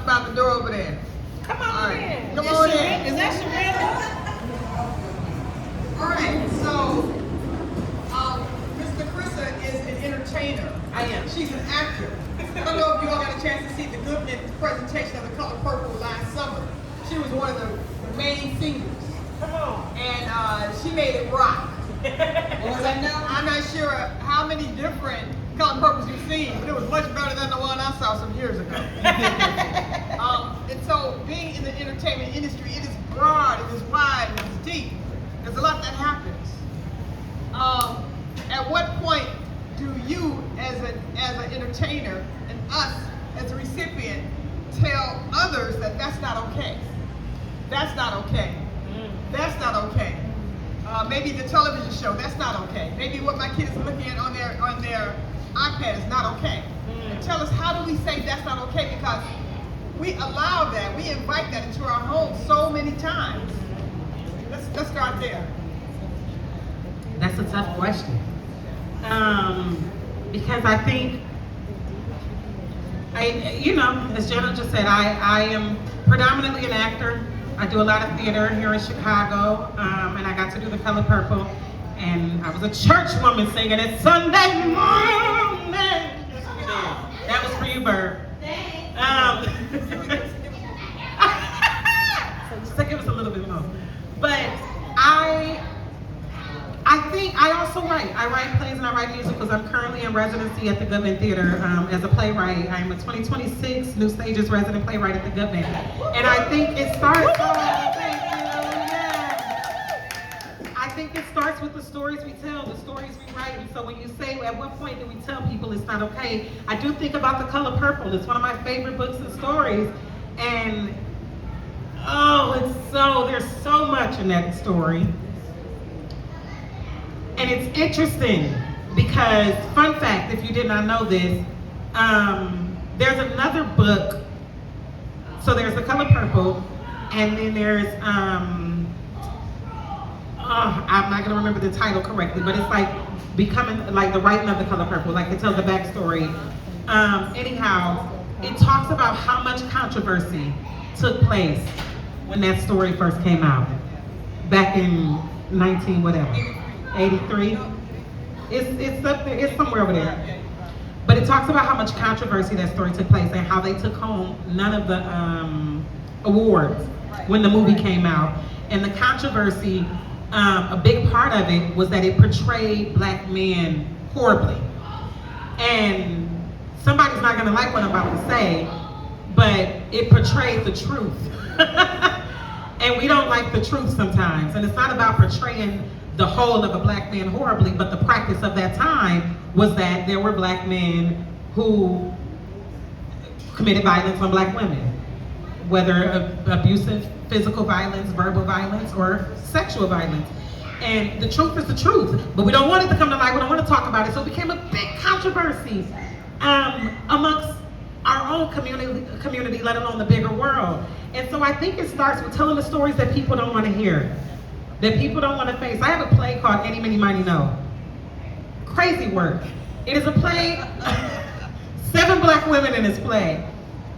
by the door over there. Come on All right. in. Come on in. Is that Sharetta? All right, so Miss Carissa is an entertainer. I am. She's an actor. I don't know if you all got a chance to see the Goodman presentation of The Color Purple last summer. She was one of the main singers. Come on. And she made it rock. I'm not sure how many different Color Purples you've seen, but it was much better than the one I saw some years ago. And so being in the entertainment industry, it is broad, it is wide, it is deep. There's a lot that happens. At what point do you, as an entertainer, and us as a recipient, tell others that that's not okay? That's not okay. That's not okay. Maybe the television show, that's not okay. Maybe what my kids are looking at on their iPad is not okay. And tell us, how do we say that's not okay? Because we allow that, we invite that into our homes so many times. Let's start there. That's a tough question. Because I think, as Jenna just said, I am predominantly an actor. I do a lot of theater here in Chicago, and I got to do The Color Purple, and I was a church woman singing it Sunday morning. That was for you, Byrd. Just to give us a little bit more. But I think I also write. I write plays and I write musicals. I'm currently in residency at the Goodman Theater as a playwright. I'm a 2026 New Stages resident playwright at the Goodman. And I think it starts I think it starts with the stories we tell, the stories we write. And so when you say, at what point do we tell people it's not okay? I do think about The Color Purple. It's one of my favorite books and stories. And there's so much in that story. And it's interesting because, fun fact, if you did not know this, there's another book. So there's The Color Purple, and then there's, I'm not gonna remember the title correctly, but it's like becoming, like the writing of The Color Purple, like it tells the backstory. Anyhow, it talks about how much controversy took place when that story first came out, back in 83. It's up there, it's somewhere over there. But it talks about how much controversy that story took place and how they took home none of the awards when the movie came out. And the controversy, a big part of it was that it portrayed black men horribly. And somebody's not gonna like what I'm about to say, but it portrayed the truth. And we don't like the truth sometimes. And it's not about portraying the whole of a black man horribly, but the practice of that time was that there were black men who committed violence on black women, whether abusive physical violence, verbal violence, or sexual violence. And the truth is the truth, but we don't want it to come to light, we don't want to talk about it, so it became a big controversy amongst our own community, let alone the bigger world. And so I think it starts with telling the stories that people don't want to hear, that people don't want to face. I have a play called Any, Many, Mighty, No. Crazy work. It is a play, 7 black women in this play.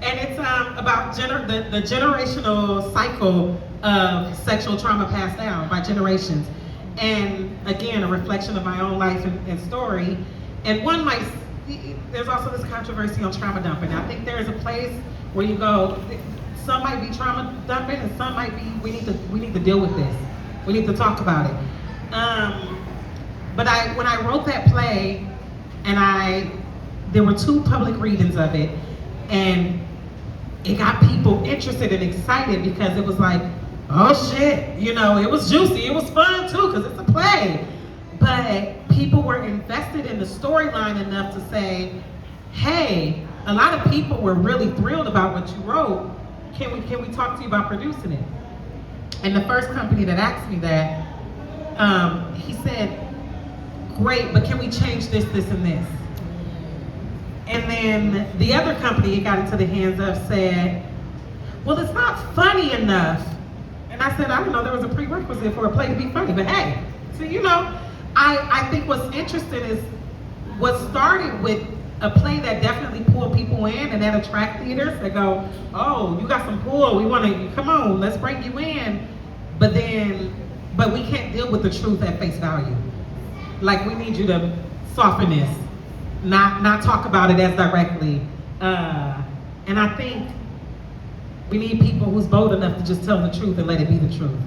And it's about the generational cycle of sexual trauma passed down by generations. And again, a reflection of my own life and story. And there's also this controversy on trauma dumping. I think there's a place where you go, some might be trauma dumping and some might be, we need to deal with this. We need to talk about it. But when I wrote that play, and there were 2 public readings of it, and it got people interested and excited because it was like, oh shit, it was juicy, it was fun too, because it's a play. But people were invested in the storyline enough to say, hey, a lot of people were really thrilled about what you wrote. Can we talk to you about producing it? And the first company that asked me that, he said, great, but can we change this, this, and this? And then the other company it got into the hands of said, well, it's not funny enough. And I said, I don't know, there was a prerequisite for a play to be funny, but hey, so I think what's interesting is what started with a play that definitely pull people in and that attract theaters that go, oh, you got some pull, we want to, come on, let's bring you in. But we can't deal with the truth at face value. Like, we need you to soften this, not talk about it as directly. And I think we need people who's bold enough to just tell the truth and let it be the truth.